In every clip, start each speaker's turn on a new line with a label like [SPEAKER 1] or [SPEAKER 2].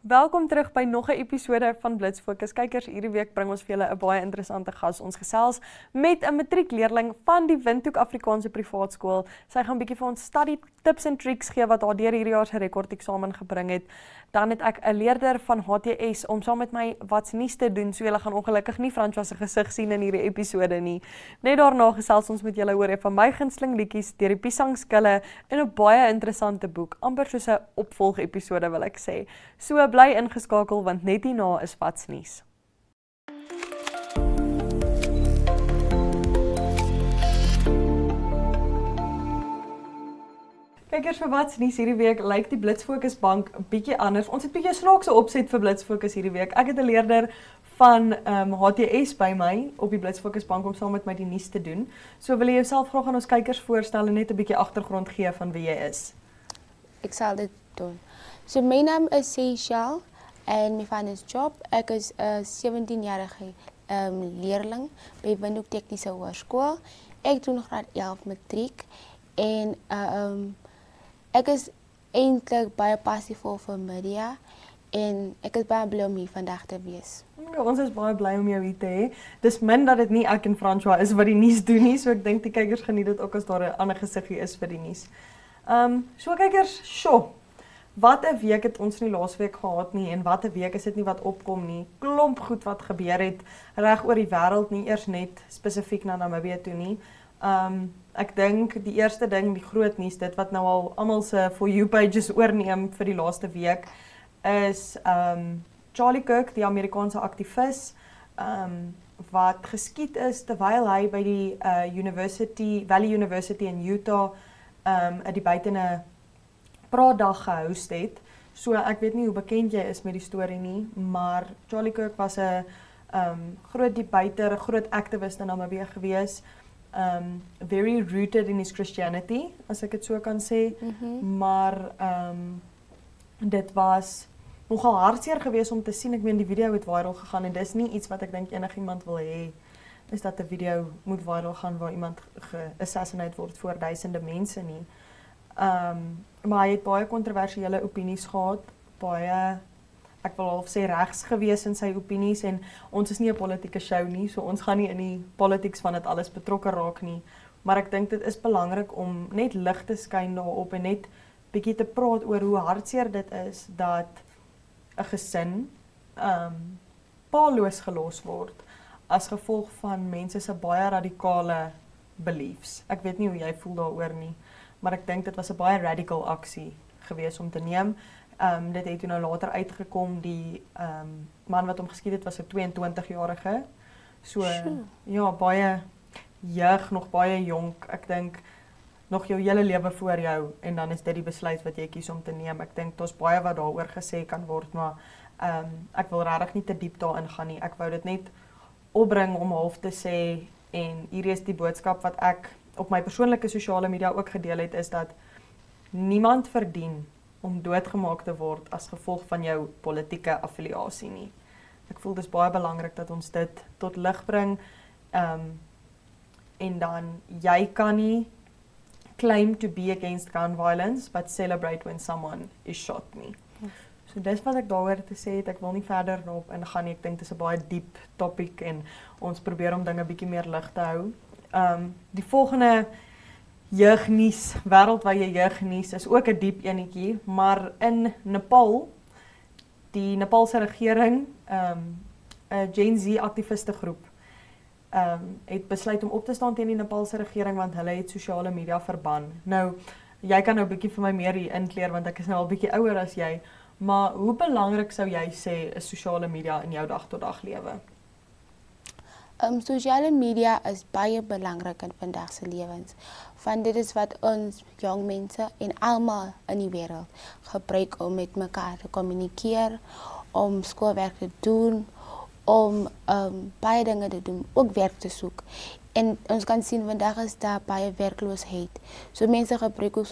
[SPEAKER 1] Welkom terug by nog 'n episode van Blitz Fokus. Kykers, hierdie week bring ons vir julle 'n baie interessante gas. Ons gesels met 'n matriekleerling van die Windhoek Afrikaanse Privaat Skool. Sy gaan 'n bietjie vir ons study tips en tricks gee wat haar deur hierdie jaar se rekordeksamen gebring het. Dan het ek 'n leerder van HTS om saam met my wat's nuus te doen. So julle gaan ongelukkig nie François se gesig sien in hierdie episode nie. Net daarna gesels ons met julle oor een van my gunsteling liedjies deur die Pisang Skille in 'n baie interessante boek, amper soos 'n opvolgepisode wil ek sê. So bly ingeskakel want net hierna is wat's nuus. Kykers, vir wat's nuus hierdie week lyk die Blitz Fokus bank 'n bietjie anders. Ons het 'n bietjie 'n snaakse opset vir Blitz Fokus hierdie week. Ek het 'n leerder van HTS by my op die Blitz Fokus bank om saam met my die nuus te doen. So wil jy jouself graag aan ons kykers voorstel en net 'n bietjie agtergrond gee van wie jy is?
[SPEAKER 2] Ek sal dit doen. So my naam is Seychelle en my van is Job. Ek is 'n 17-jarige leerling by Windhoek Tegniese Hoërskool. Ek doen graad 11 matriek en ek is eintlik baie passievol vir media en ek is baie bly om hier vandag te wees.
[SPEAKER 1] Ja, ons is baie bly om jou hier te hê. Dis min dat dit nie ek en François is wat die nuus doen nie, so ek dink die kykers geniet dit ook as daar 'n ander gesiggie is vir die nuus. So kykers, sjoe. Wat 'n week het ons nie laasweek gehad nie en wat 'n week is dit nie wat opkom nie. Klomp goed wat gebeur het reg oor die wêreld, nie eers net spesifiek na Namibië toe nie. Ek dink die eerste ding, die groot nuus, dit wat nou al almal se For You pages oorneem vir die laaste week, is Charlie Kirk, die Amerikaanse aktivis, wat geskiet is terwyl hy by die Valley University in Utah die buitene praatdag gehost het. So ek weet nie hoe bekend jy is met die storie nie, maar Charlie Kirk was 'n groot debater, 'n groot activist in Namibië gewees. Very rooted in his Christianity, as ek dit so kan sê. Maar dit was nogal hartseer geweest om te sien. Ek meen die video het viral gegaan en dis nie iets wat ek dink enigiemand wil hê, is dat 'n video moet viral gaan waar iemand geassassinate word voor duisende mense nie. Maar hy het baie kontroversiële opinies gehad, baie, ek wil half sê regs gewees in sy opinies en ons is nie 'n politieke show nie, so ons gaan nie in die politics van dit alles betrokke raak nie, maar ek dink dit is belangrik om net lig te skyn daarop en net bietjie te praat oor hoe hartseer dit is dat 'n gesin paaloos gelos word as gevolg van mense se baie radikale beliefs. Ek weet nie hoe jy voel daaroor nie, maar ek dink dit was 'n baie radical aksie gewees om te neem. Dit het toe nou later uitgekom, die man wat hom geskiet het was 'n 22-jarige. So ja, baie jeug, nog baie jonk. Ek dink nog jou hele lewe voor jou en dan is dit die besluit wat jy kies om te neem. Ek dink daar's baie wat daaroor gesê kan word, maar ek wil regtig nie te diep daarin gaan nie. Ek wou dit net opbring om half te sê en hier is die boodskap wat ek op my persoonlike sosiale media ook gedeel het, is dat niemand verdien om doodgemaak te word as gevolg van jou politieke affiliasie nie. Ek voel dis baie belangrik dat ons dit tot lig bring, en dan jy kan nie claim to be against gun violence, but celebrate when someone is shot nie. So dis wat ek daaroor te sê het. Ek wil nie verder daarop ingaan nie. Ek dink dis 'n baie diep topic en ons probeer om dinge bietjie meer lig te hou. Die volgende jeugnuus, wêreldwye jeugnuus, is ook 'n diep enetjie, maar in Nepal, die Nepalse regering, 'n Gen Z aktiviste groep, het besluit om op te staan teen die Nepalse regering want hulle het sosiale media verban. Nou, jy kan nou 'n bietjie vir my meer hier inkleer want ek is nou al bietjie ouer as jy, maar hoe belangrik sou jy sê is sosiale media in jou dag tot dag lewe?
[SPEAKER 2] Sosiale media is baie belangrik in vandag se lewens. Want dit is wat ons jong mense en almal in die wêreld gebruik om met mekaar te kommunikeer, om skoolwerk te doen, om baie dinge te doen, ook werk te soek. En ons kan sien vandag is daar baie werkloosheid. So mense gebruik ook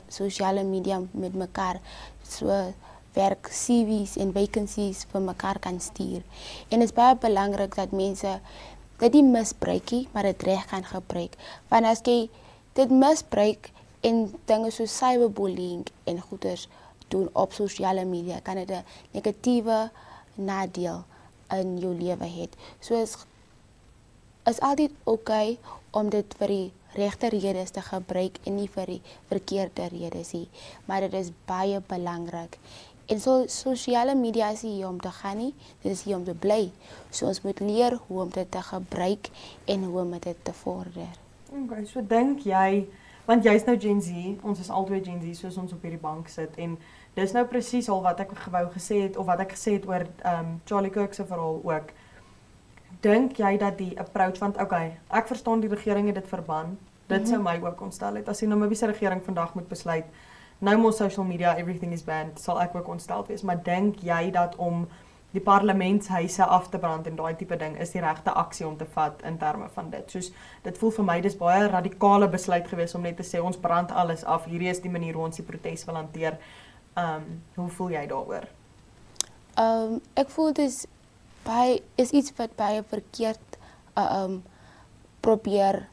[SPEAKER 2] sosiale media met mekaar, so werk CV's en vacancies vir mekaar kan stuur. En dit is baie belangrik dat mense dit nie misbruik nie, maar dit reg kan gebruik. Want as jy dit misbruik en dinge so cyberbullying en goeders doen op sosiale media, kan dit 'n negatiewe nadeel in jou lewe hê. So is altyd oké om dit vir die regte redes te gebruik en nie vir die verkeerde redes nie. Maar dit is baie belangrik. En sosiale media is nie hier om te gaan nie, dit is hier om te bly. So ons moet leer hoe om dit te gebruik en hoe om dit te vorder.
[SPEAKER 1] Okay, so dink jy, want jy's nou Gen Z, ons is albei Gen Z soos ons op hierdie bank sit en dis nou presies al wat ek wou gesê het of wat ek gesê het oor Charlie Kirk se verhaal ook. Dink jy dat die approach, want okay, ek verstaan die regering het dit verban. Dit sou my ook ontstel het as die Namibiese regering vandag moet besluit nou mos social media, everything is banned, sal ek ook ontsteld wees. Maar dink jy dat om die parlementshuise af te brand en daai tipe ding is die regte aksie om te vat in terme van dit? Soos dit voel vir my dis baie radikale besluit gewees om net te sê ons brand alles af. Hierdie is die manier hoe ons die protes wil hanteer. Hoe voel jy daaroor?
[SPEAKER 2] Ek voel dis is iets wat baie verkeerd probeer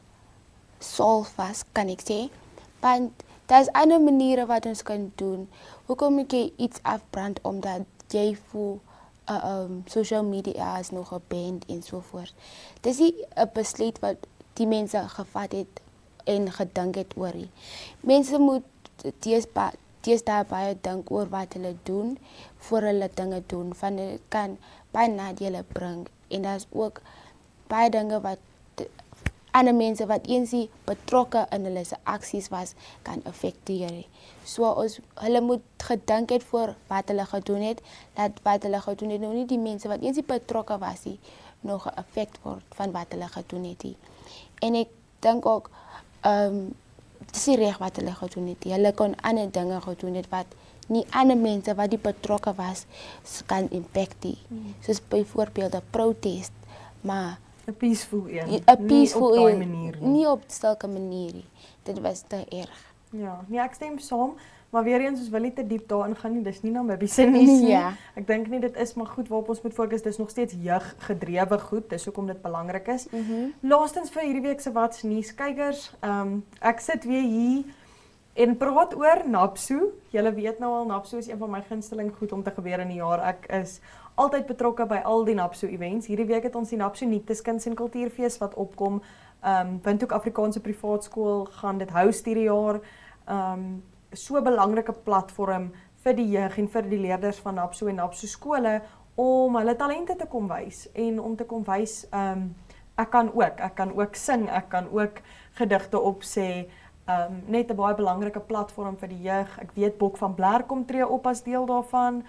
[SPEAKER 2] solve was, kan ek sê. Want daar is ander maniere wat ons kan doen. Hoekom moet jy iets afbrand omdat jy voel social media is nog geband en so voort. Dis nie 'n besluit wat die mense gevat het en gedink het oor nie. Mense moet deesdae baie dink oor wat hulle doen voor hulle dinge doen, van dit kan baie nadele bring en daar's ook baie dinge wat ander mense wat eens betrokke in hulle se aksies was, kan affekteer. So hulle moet gedink het voor wat hulle gedoen het, dat wat hulle gedoen het nou nie die mense wat eens betrokke was nie, nog geaffek word van wat hulle gedoen het nie. En ek dink ook dit is nie reg wat hulle gedoen het nie. Hulle kon ander dinge gedoen het wat nie ander mense wat die betrokke was kan impact nie. Soos byvoorbeeld 'n protest, maar
[SPEAKER 1] 'n peaceful een.
[SPEAKER 2] Nie op
[SPEAKER 1] daai manier nie.
[SPEAKER 2] Nie op sulke manier nie. Dit was te erg.
[SPEAKER 1] Ja, nee, ek stem saam, maar weer eens ons wil nie te diep daarin gaan nie. Dis nie Namibiese nuus nie.
[SPEAKER 2] Ja.
[SPEAKER 1] Ek dink nie dit is maar goed waarop ons moet fokus. Dis nog steeds jeuggedrewe goed. Dis hoekom dit belangrik is. Laastens vir hierdie week se wat's nuus kykers. Ek sit weer hier en praat oor NAPSU. Julle weet nou al NAPSU is een van my gunsteling goed om te gebeur in die jaar. Ek is altyd betrokke by al die NAPSU events. Hierdie week het ons die NAPSU Nuutes Kuns en Kultuurfees wat opkom. Windhoek Afrikaanse Privaat Skool gaan dit host hierdie jaar. So 'n belangrike platform vir die jeug en vir die leerders van NAPSU en NAPSU skole om hulle talente te kom wys en om te kom wys ek kan ook sing, ek kan ook gedigte opsê. Net 'n baie belangrike platform vir die jeug. Ek weet Bok van Blerk kom tree op as deel daarvan.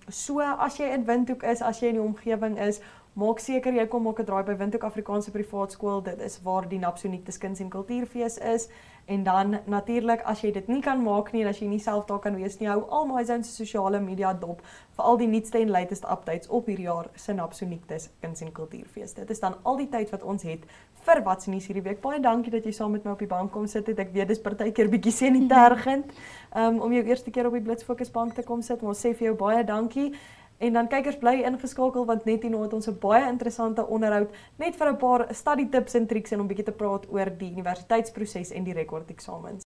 [SPEAKER 1] So as jy in Windhoek is, as jy in die omgewing is, maak seker jy kom maak 'n draai by Windhoek Afrikaanse Privaat Skool. Dit is waar die NAPSU Nuutes Kuns en Kultuurfees is. En dan natuurlik as jy dit nie kan maak nie en as jy nie self daar kan wees nie, hou al MyZone se sosiale media dop vir al die nuutste en latest updates op hierdie jaar se NAPSU Nuutes Kuns en Kultuurfees. Dit is dan al die tyd wat ons het vir wat's nuus hierdie week. Baie dankie dat jy saam met my op die bank kom sit het. Ek weet dis partykeer bietjie senitergend om jou eerste keer op die Blitz Fokus bank te kom sit. Maar ons sê vir jou baie dankie. En dan kykers bly ingeskakel want net hierna het ons 'n baie interessante onderhoud net vir 'n paar study tips en triks en om bietjie te praat oor die universiteitsproses en die rekordeksamens.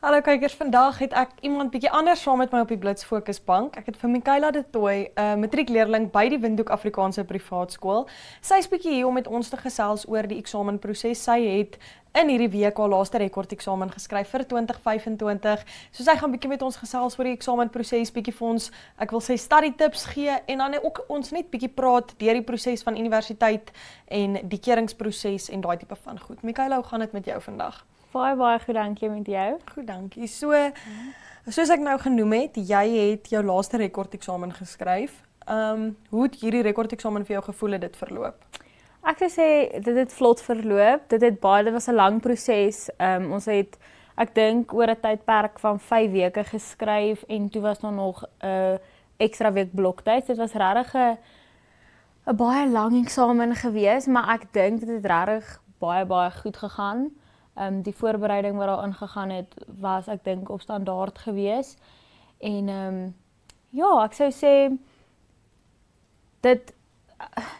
[SPEAKER 1] Hallo kykers, vandag het ek iemand bietjie anders saam met my op die Blitz Fokus bank. Ek het vir Michaela de Tooy, 'n matriekleerling by die Windhoek Afrikaanse Privaat Skool. Sy's bietjie hier om met ons te gesels oor die eksamenproses. Sy het in hierdie week haar laaste rekordeksamen geskryf vir 2025. So sy gaan bietjie met ons gesels oor die eksamenproses, bietjie vir ons, ek wil sê study tips gee en dan ook ons net bietjie praat deur die proses van universiteit en die keuringsproses en daai tipe van goed. Michaela, hoe gaan dit met jou vandag?
[SPEAKER 3] Baie goed, dankie met jou.
[SPEAKER 1] Goed, dankie. Soos ek nou genoem het, jy het jou laaste rekordeksamen geskryf. Hoe het hierdie rekordeksamen vir jou gevoel het dit verloop?
[SPEAKER 3] Ek sou sê dit het vlot verloop. Dit was 'n lang proses. Ons het ek dink oor 'n tydperk van 5 weke geskryf en toe was nog 'n ekstra week bloktyd. Dit was regtig 'n baie lang eksamen gewees, maar ek dink dit het regtig baie goed gegaan. Die voorbereiding wat daarin gegaan het, was ek dink op standaard gewees. En ja, ek sou sê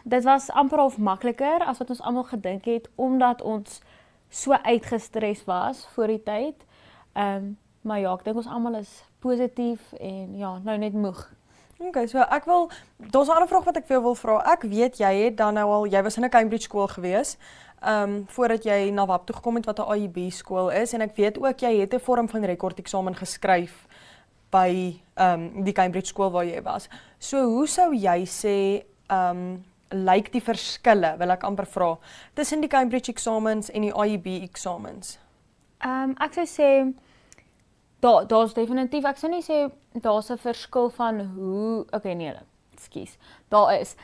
[SPEAKER 3] dit was amper half makliker as wat ons almal gedink het, omdat ons so uitgestres was voor die tyd. Maar ja, ek dink ons almal is positief en ja, nou net moeg.
[SPEAKER 1] Okay, so daar's 'n ander vraag wat ek vir jou wil vra. Ek weet jy het dan nou al, jy was in 'n Cambridge skool gewees, voordat jy na WAP toe gekom het wat 'n IUB skool is, en ek weet ook jy het 'n vorm van rekordeksamen geskryf by die Cambridge skool waar jy was. So hoe sou jy sê lyk die verskille, wil ek amper vra, tussen die Cambridge eksamens en die IUB eksamens?
[SPEAKER 3] Ek sou sê daar's definitief, ek sou nie sê daar's 'n verskil van hoe, okay nee, ekskuus. Daar is.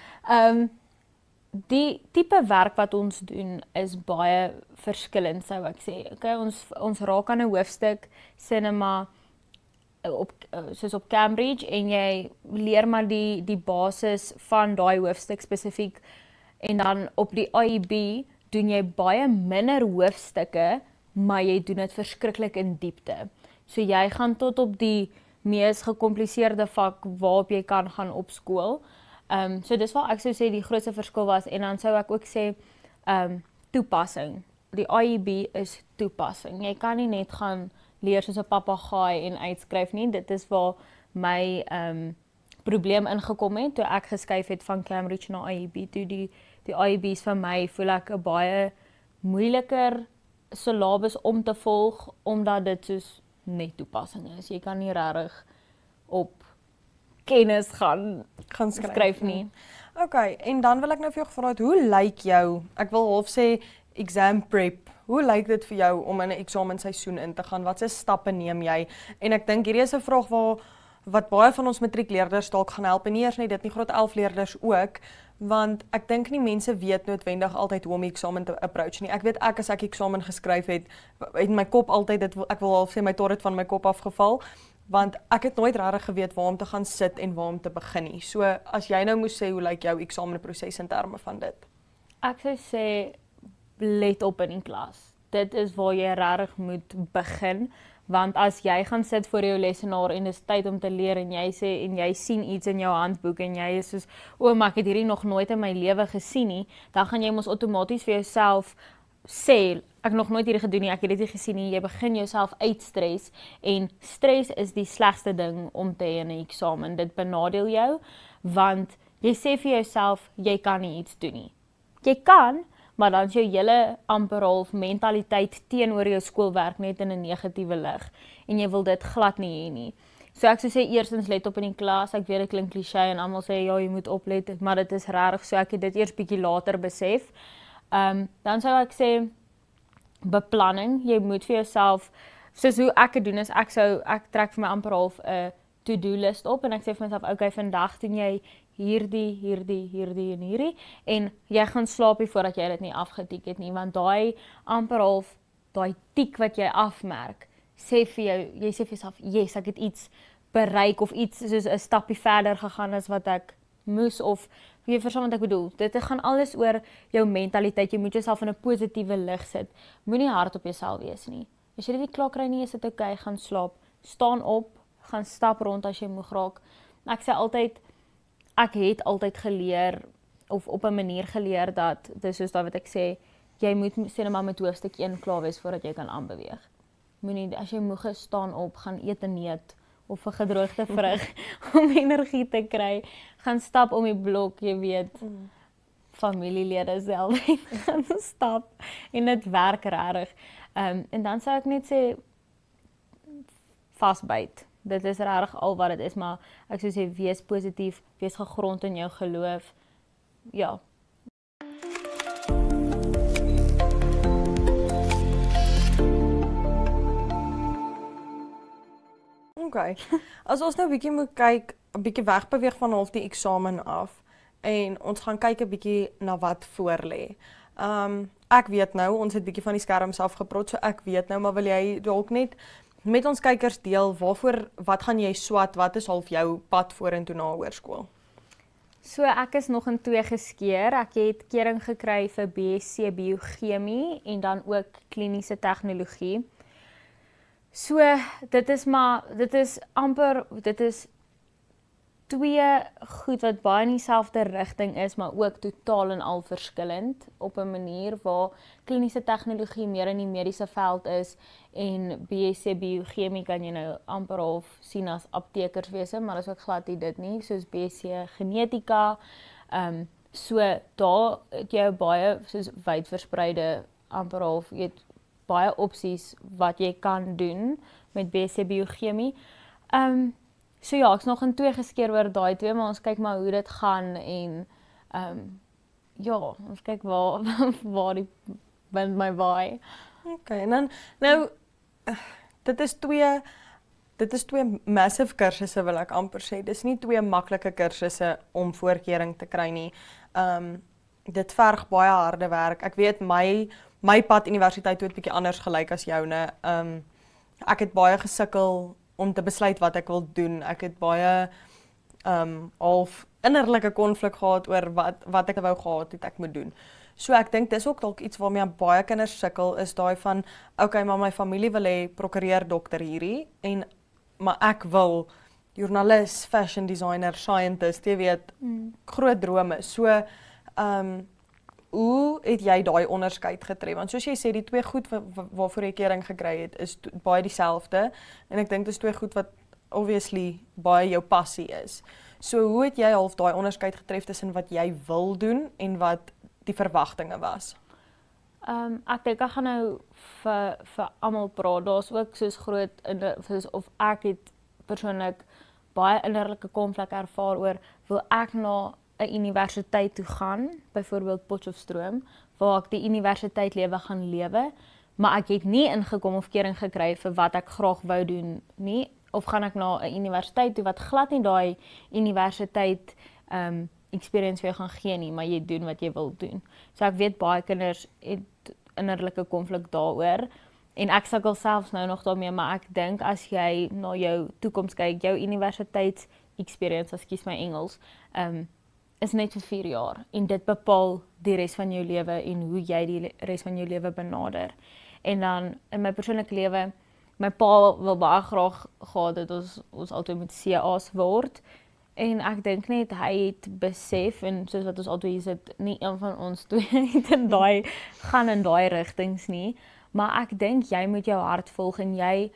[SPEAKER 3] Die tipe werk wat ons doen is baie verskillend, sou ek sê. Okay, ons raak aan 'n hoofstuk cinema soos op Cambridge en jy leer maar die basis van daai hoofstuk spesifiek, en dan op die IUB doen jy baie minder hoofstukke, maar jy doen dit verskriklik in diepte. So jy gaan tot op die mees gecompliseerde vak waarop jy kan gaan op skool. So dis waar ek sou sê die grootste verskil was, en dan sou ek ook sê toepassing. Die IUB is toepassing. Jy kan nie net gaan leer soos 'n papegaai en uitskryf nie. Dit is waar my probleem ingekom het toe ek geskuif het van Cambridge na IUB toe. Die IUB's vir my voel ek 'n baie moeiliker syllabus om te volg, omdat dit soos net toepassing is. Jy kan nie regtig op kennis gaan skryf nie.
[SPEAKER 1] Okay, en dan wil ek nou vir jou gevra het, hoe lyk jou, ek wil half sê exam prep, hoe lyk dit vir jou om in 'n eksamenseisoen in te gaan? Watse stappe neem jy? En ek dink hierdie is 'n vraag wat baie van ons matriekleerders dalk gaan help, en nie eers net dit nie, graad 11 leerders ook, want ek dink nie mense weet noodwendig altyd hoe om die eksamen te approach nie. Ek weet as ek eksamen geskryf het my kop altyd, ek wil half sê my tor het van my kop afgeval, want ek het nooit regtig geweet waar om te gaan sit en waar om te begin nie. So as jy nou moes sê hoe lyk jou eksamenproses in terme van dit?
[SPEAKER 3] Ek sou sê let op in die klas. Dit is waar jy regtig moet begin, want as jy gaan sit voor jou lesenaar en dis tyd om te leer en jy sien iets in jou handboek en jy is soos, maar ek het hierdie nog nooit in my lewe gesien nie, dan gaan jy mos outomaties vir jouself sê, ek nog nooit hierdie gedoen nie, ek het dit nie gesien nie. Jy begin jouself uitstres, en stres is die slegste ding om te hê in 'n eksamen. Dit benadeel jou, want jy sê vir jouself, jy kan nie iets doen nie. Jy kan, maar dan is jou hele amper half mentaliteit teenoor jou skoolwerk net in 'n negatiewe lig, en jy wil dit glad nie hê nie. So ek sou sê eerstens let op in die klas. Ek weet dit klink kliseë en almal sê ja, jy moet oplet, maar dit is regtig so. Ek het dit eers bietjie later besef. Dan sou ek sê beplanning. Jy moet vir jouself, soos hoe ek het doen is, ek trek vir my amper half 'n to-do list op, en ek sê vir myself, okay, vandag doen jy hierdie, en jy gaan slaap voordat jy dit nie afgetik het nie, want daai amper half, daai tik wat jy afmerk, jy sê vir jouself, yes, ek het iets bereik, of iets soos 'n stappie verder gegaan as wat ek moes, of jy verstaan wat ek bedoel. Dit gaan alles oor jou mentaliteit. Jy moet jouself in 'n positiewe lig sit. Moenie hard op jouself wees nie. As jy dit nie klaar kry nie, is dit okay, gaan slaap. Staan op, gaan stap rond as jy moeg raak. Ek sê altyd, ek het altyd geleer, of op 'n manier geleer dat, dis soos dat wat ek sê, jy moet sê net maar met hoofstuk 1 klaar wees voordat jy kan aanbeweeg. Moenie, as jy moeg is, staan op, gaan eet 'n neut, of 'n gedroogde vrug, om energie te kry. Gaan stap om die blok, jy weet, familielede self, gaan stap, en dit werk regtig. En dan sou ek net sê, vasbyt. Dit is regtig al wat dit is, maar ek sou sê, wees positief, wees gegrond in jou geloof. Ja.
[SPEAKER 1] Okay. As ons nou 'n bietjie moet kyk, 'n bietjie wegbeweeg van half die eksamen af, en ons gaan kyk 'n bietjie na wat voorlê. Ek weet nou, ons het bietjie van die skerms afgeprot, so ek weet nou, maar wil jy dalk net met ons kykers deel, wat gaan jy swat, wat is half jou pad vorentoe na hoërskool?
[SPEAKER 3] So ek is nog in 2 geskeer. Ek het keuring gekry vir BSc biochemie en dan ook kliniese tegnologie. So dit is twee goed wat baie in dieselfde rigting is, maar ook totaal en al verskillend op 'n manier waar kliniese tegnologie meer in die mediese veld is en BSc biochemie kan jy nou amper half sien as aptekerswese, maar is ook glad nie dit nie, soos BSc genetika. So daar het jy baie soos wydverspreide amper half jy het baie opsies wat jy kan doen met BSc biochemie. So ja, ek's nog in 2 geskeer oor daai 2, maar ons kyk maar hoe dit gaan en ja, ons kyk waar die wind my waai.
[SPEAKER 1] Okay, en dan nou dit is twee massive kursusse wil ek amper sê. Dis nie 2 maklike kursusse om voorkeuring te kry nie. Dit verg baie harde werk. Ek weet my pad universiteit het 'n bietjie anders gelyk as joune. Ek het baie gesukkel om te besluit wat ek wil doen. Ek het baie half innerlike konflik gehad oor wat ek wou gehad het ek moet doen. So ek dink dis ook dalk iets waarmee baie kinders sukkel is daai van okay, maar my familie wil hê prokureur, dokter hierdie maar ek wil joernalis, fashion designer, scientist, jy weet, groot drome. So hoe het jy daai onderskeid getref? Want soos jy sê, die 2 goed waarvoor jy kering gekry het, is baie dieselfde. En ek dink dis 2 goed wat obviously baie jou passie is. So hoe het jy half daai onderskeid getref tussen wat jy wil doen en wat die verwagtinge was?
[SPEAKER 3] Ek dink ek gaan nou vir almal praat. Daar's ook soos groot of ek het persoonlik baie innerlike konflik ervaar oor wil ek na 'n universiteit toe gaan, byvoorbeeld Potchefstroom, waar ek die universiteitlewe gaan lewe, maar ek het nie ingekom of kering gekry vir wat ek graag wou doen nie, of gaan ek na 'n universiteit toe wat glad nie daai universiteit experience vir jou gaan gee nie, maar jy doen wat jy wil doen. So ek weet baie kinders het innerlike konflik daaroor, en ek sukkel selfs nou nog daarmee, maar ek dink as jy na jou toekoms kyk, jou universiteits experience, ekskuus my Engels, is net vir 4 jaar en dit bepaal die res van jou lewe en hoe jy die res van jou lewe benader. En dan in my persoonlike lewe, my pa wil baie graag gehad dat ons altyd met CA's word en ek dink net hy het besef en soos wat ons altyd hier sit, nie een van ons twee het gaan in daai rigtings nie, maar ek dink jy moet jou hart volg en jy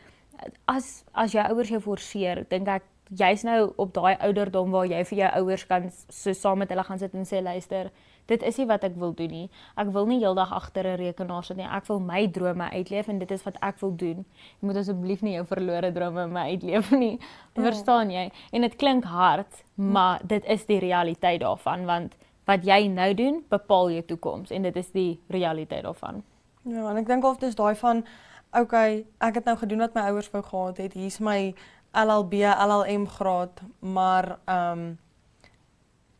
[SPEAKER 3] as jou ouers jou forceer, dink ek jy's nou op daai ouderdom waar jy vir jou ouers kan so saam met hulle gaan sit en sê luister, dit is nie wat ek wil doen nie. Ek wil nie heeldag agter 'n rekenaar sit nie. Ek wil my drome uitleef en dit is wat ek wil doen. Jy moet asseblief nie jou verlore drome my uitleef nie. Verstaan jy? En dit klink hard, maar dit is die realiteit daarvan want wat jy nou doen, bepaal jou toekoms en dit is die realiteit daarvan.
[SPEAKER 1] Ja, en ek dink of dis daai van okay, ek het nou gedoen wat my ouers wou gehad het. Hier's my LLB, LLM graad, maar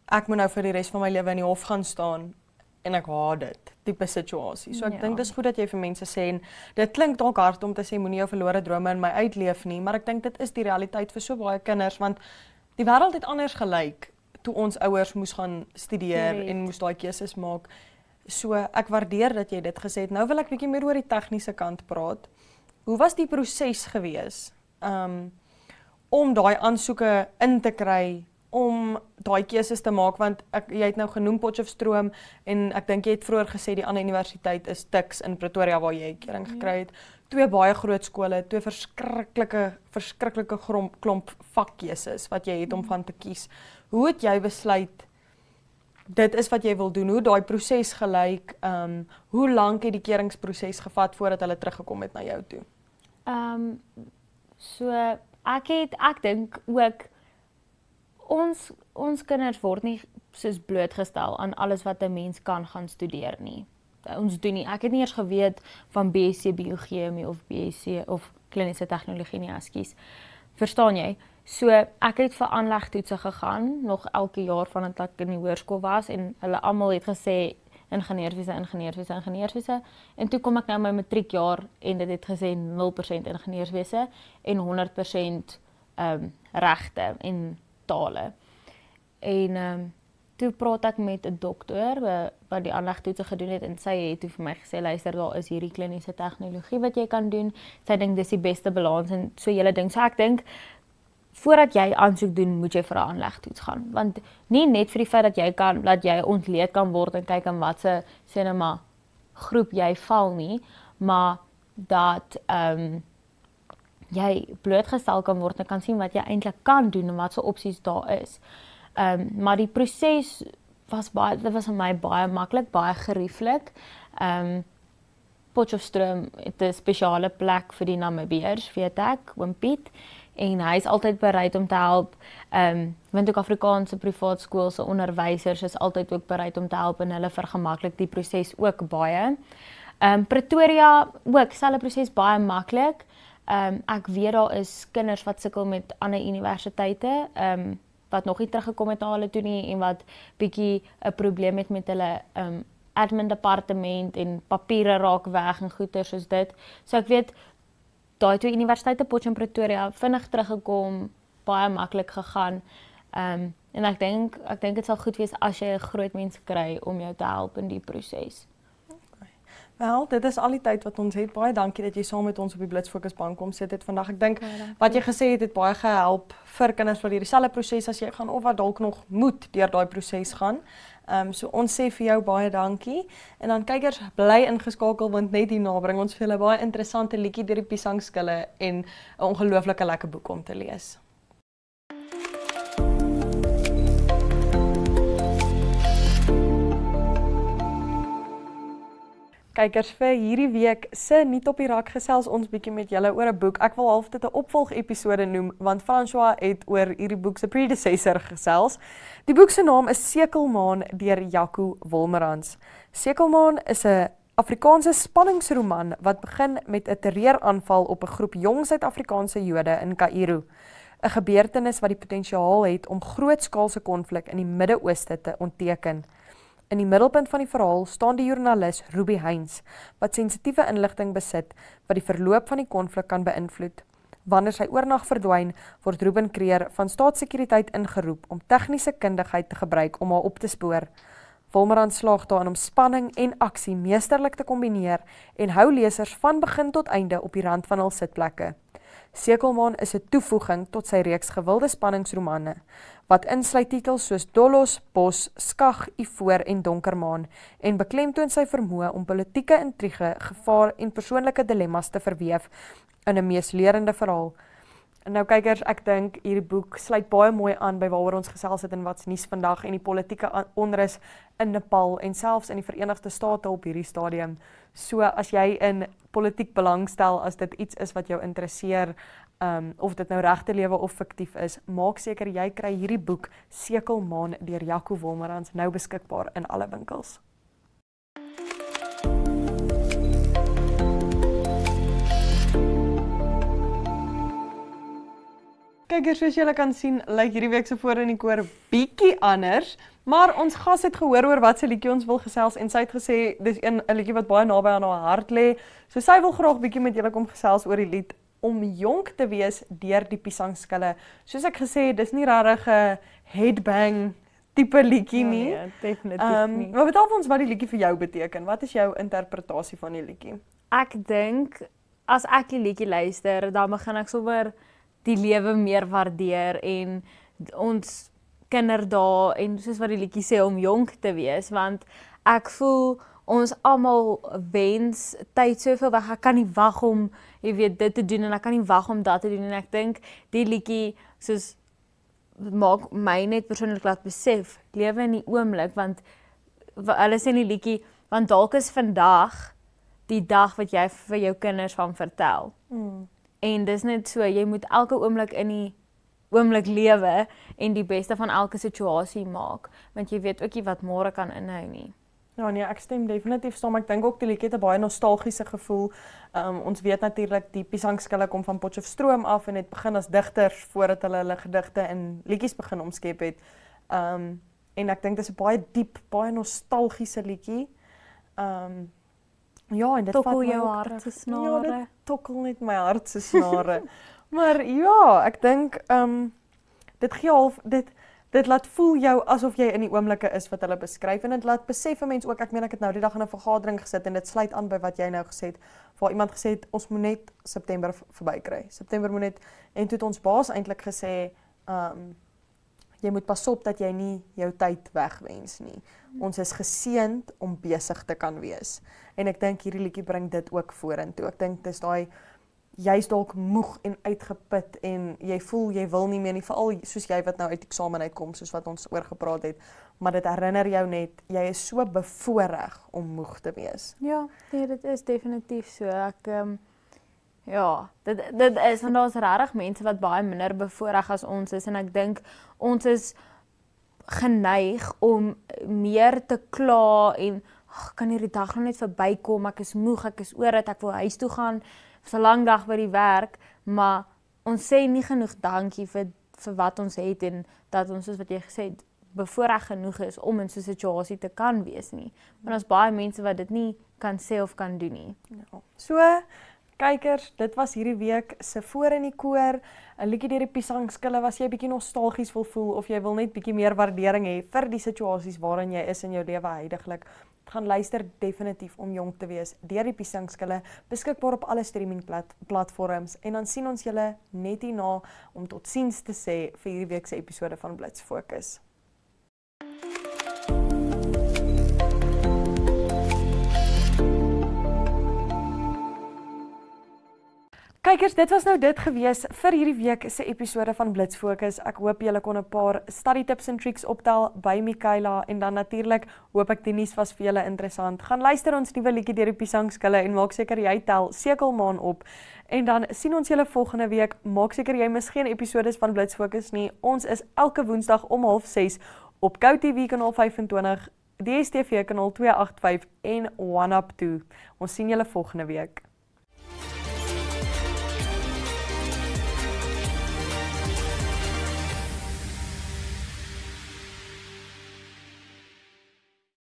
[SPEAKER 1] ek moet nou vir die res van my lewe in die hof gaan staan en ek haat dit, tipe situasie. So ek dink dis goed dat jy vir mense sê en dit klink dalk hard om te sê moenie jou verlore drome in my uitleef nie, maar ek dink dit is die realiteit vir so baie kinders want die wêreld het anders gelyk toe ons ouers moes gaan studeer en moes daai keuses maak. So ek waardeer dat jy dit gesê het. Nou wil ek bietjie meer oor die tegniese kant praat. Hoe was die proses gewees? Om daai aansoeke in te kry, om daai keuses te maak, want jy het nou genoem Potchefstroom, en ek dink jy het vroeër gesê die ander universiteit is Tuks in Pretoria waar jy kering gekry het. 2 baie groot skole, 2 verskriklike klomp vakkeuses wat jy het om van te kies. Hoe het jy besluit, dit is wat jy wil doen, hoe daai proses gelyk, hoe lank het die keringsproses gevat voordat hulle teruggekom het na jou toe?
[SPEAKER 3] So ek dink ook ons kinders word nie soos blootgestel aan alles wat 'n mens kan gaan studeer nie. Ons doen nie. Ek het nie eers geweet van BSc biochemie of BSc of kliniese tegnologie nie, ekskuus. Verstaan jy? So ek het vir aanlegtoetse gegaan nog elke jaar vandat ek in die hoërskool was en hulle almal het gesê ingenieurswese. En toe kom ek nou my matriekjaar en dit het gesê 0% ingenieurswese en 100% regte en tale. En toe praat ek met 'n dokter wat die aanlegtoetse gedoen het en sy het toe vir my gesê luister, daar is hierdie kliniese tegnologie wat jy kan doen. Sy dink dis die beste balans en so hele ding. So ek dink voordat jy aansoek doen, moet jy vir 'n aanlegtoets gaan, want nie net vir die feit dat jy ontleed kan word en kyk in watse sinema groep jy val nie, maar dat jy blootgestel kan word en kan sien wat jy eintlik kan doen en watse opsies daar is. Maar die proses dit was vir my baie maklik, baie gerieflik. Potchefstroom het 'n spesiale plek vir die Namibiërs, weet ek, Oom Piet, en hy is altyd bereid om te help. Want ook Afrikaanse privaat skool se onderwysers is altyd ook bereid om te help en hulle vergemaklik die proses ook baie. Pretoria ook, selfe proses baie maklik. Ek weet daar is kinders wat sukkel met ander universiteite, wat nog nie teruggekom het na hulle toe nie en wat bietjie 'n probleem het met hulle admin departement en papiere raak weg en goeder soos dit. So ek weet daai twee universiteite Potchefstroom en Pretoria vinnig teruggekom, baie maklik gegaan. En ek dink dit sal goed wees as jy 'n groot mens kry om jou te help in die proses.
[SPEAKER 1] Wel, dit is al die tyd wat ons het. Baie dankie dat jy saam met ons op die Blitsfokus bank kom sit het vandag. Ek dink wat jy gesê het baie gehelp vir kinders wat hierdie selfe proses as jy gaan of wat dalk nog moet deur daai proses gaan. So ons sê vir jou baie dankie. En dan kykers, bly ingeskakel want net hierna bring ons vir julle baie interessante liedjie deur die Piesangskille en 'n ongelooflike lekker boek om te lees. Kykers, vir hierdie week se Nuut op die Rak gesels ons bietjie met julle oor 'n boek. Ek wil half dit 'n opvolg-episode noem, want François het oor hierdie boek se predecessor gesels. Die boek se naam is Sekelmaan deur Jaco Wolmerans. Sekelmaan is 'n Afrikaanse spanningsroman wat begin met 'n terreuraanval op 'n groep jong Suid-Afrikaanse Jode in Kaïro. 'n Gebeurtenis wat die potensiaal het om grootskaalse konflik in die Midde-Ooste te ontteken. In die middelpunt van die verhaal staan die joernalis Ruby Heinz, wat sensitiewe inligting besit wat die verloop van die konflik kan beïnvloed. Wanneer sy oornag verdwyn, word Ruben Kreer van staatssekuriteit ingeroep om tegniese kundigheid te gebruik om haar op te spoor. Wolmerans slaag daarin om spanning en aksie meesterlik te kombineer en hou lesers van begin tot einde op die rand van hul sitplekke. Sekelmaan is 'n toevoeging tot sy reeks gewilde spanningsromane, wat insluit titels soos Dollos, Bos, Skag, Ivoor en Donkermaan, en beklemtoon sy vermoë om politieke intrige, gevaar en persoonlike dilemma's te verweef in 'n meeslerende verhaal. En nou kykers, ek dink hierdie boek sluit baie mooi aan by waaroor ons gesels het in Wat's Nuus vandag en die politieke onrus in Nepal en selfs in die Verenigde State op hierdie stadium. So as jy in politiek belangstel, as dit iets is wat jou interesseer, of dit nou regte lewe of fiktief is, maak seker jy kry hierdie boek Sekelmaan deur Jaco Wolmerans nou beskikbaar in alle winkels. Kykers, soos julle kan sien, lyk hierdie week se voor in die koor bietjie anders, maar ons gas het gehoor oor wat se liedjie ons wil gesels en sy het gesê dis 'n liedjie wat baie naby aan haar hart lê. So sy wil graag bietjie met julle kom gesels oor die lied Om jonk te wees deur die Piesangskille. Soos ek gesê het, dis nie regtig 'n headbang tipe liedjie nie.
[SPEAKER 3] Nee, definitief nie.
[SPEAKER 1] Maar vertel ons wat die liedjie vir jou beteken. Wat is jou interpretasie van die liedjie?
[SPEAKER 3] Ek dink as ek die liedjie luister, dan begin ek sommer die lewe meer waardeer en ons kinderdae en soos wat die liedjie sê om jonk te wees, want ek voel ons almal wens tyd soveel weg. Ek kan nie wag om dit te doen en ek kan nie wag om dat te doen en ek dink die liedjie soos maak my net persoonlik laat besef lewe in die oomblik, want hulle sê in die liedjie, want dalk is vandag die dag wat jy vir jou kinders van vertel. En dis net so, jy moet elke oomblik in die oomblik lewe en die beste van elke situasie maak, want jy weet ook nie wat môre kan inhou nie.
[SPEAKER 1] Ja nee, ek stem definitief saam. Ek dink ook die liedjie het 'n baie nostalgiese gevoel. Ons weet natuurlik die Piesangskille kom van Potchefstroom af en het begin as digters voordat hulle gedigte en liedjies begin omskep het. En ek dink dis 'n baie diep, baie nostalgiese liedjie. Ja, en dit
[SPEAKER 3] tokkel
[SPEAKER 1] vat
[SPEAKER 3] jou hart se snare.
[SPEAKER 1] Ja, dit tokkel net my hart se snare. Maar ja, ek dink dit gee half dit dit laat voel jou asof jy in die oomblikke is wat hulle beskryf en dit laat besef 'n mens ook, ek meen ek het nou die dag in 'n vergadering gesit en dit sluit aan by wat jy nou gesê het, waar iemand gesê het ons moet net September verbykry. September moet net en toe het ons baas eintlik gesê jy moet pas op dat jy nie jou tyd wegwens nie. Ons is geseënd om besig te kan wees. En ek dink hierdie liedjie bring dit ook vorentoe. Ek dink dis daai jy's dalk moeg en uitgeput en jy voel jy wil nie meer nie, veral soos jy wat nou uit eksamen uitkom, soos wat ons oor gepraat het, maar dit herinner jou net, jy is so bevoorreg om moeg te wees.
[SPEAKER 3] Ja, nee, dit is definitief so. Ja, dit is, en daar's regtig mense wat baie minder bevoorreg as ons is, en ek dink ons is geneig om meer te kla en kan hierdie dag nog net verbykom, ek is moeg, ek is oor dit, ek wil huis toe gaan, vir 'n lang dag by die werk, maar ons sê nie genoeg dankie vir wat ons het en dat ons, soos wat jy gesê het, bevoorreg genoeg is om in so 'n situasie te kan wees nie. Maar daar's baie mense wat dit nie kan sê of kan doen nie.
[SPEAKER 1] Ja. So, kykers, dit was hierdie week se Voor in die Koor, 'n liedjie deur die Piesangskille. Was jy bietjie nostalgies wil voel of jy wil net bietjie meer waardering hê vir die situasies waarin jy is in jou lewe heidaglik, gaan luister definitief om jong te wees deur die Piesangskille, beskikbaar op alle streaming platforms, en dan sien ons julle net hierna om totsiens te sê vir hierdie week se episode van Blitz Fokus. Kykers, dit was nou dit gewees vir hierdie week se episode van Blitz Fokus. Ek hoop julle kon 'n paar study tips en tricks optel by Michaela, en dan natuurlik hoop ek die nuus was vir julle interessant. Gaan luister ons nuwe liedjie deur die Piesangskille en maak seker jy tel Sekelmaan op. En dan sien ons julle volgende week. Maak seker jy mis geen episodes van Blitz Fokus nie. Ons is elke Woensdag om 6:30 op GoTV kanaal 25, DStv kanaal 285 en OneUp 2. Ons sien julle volgende week.